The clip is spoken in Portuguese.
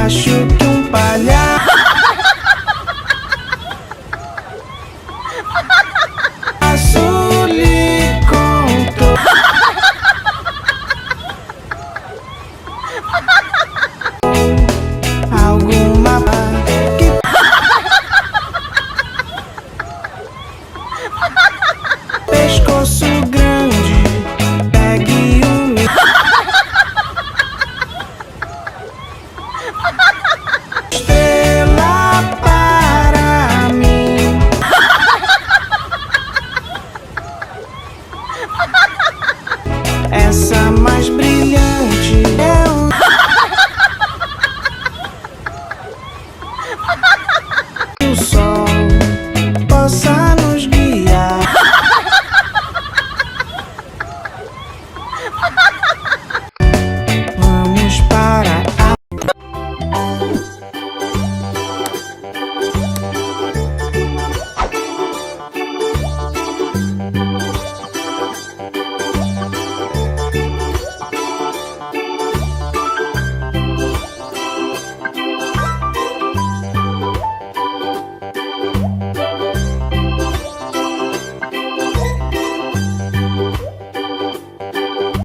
Acho que um palhaço lhe contou alguma que pescoço grande, pegue o meu estrela para mim. Essa mais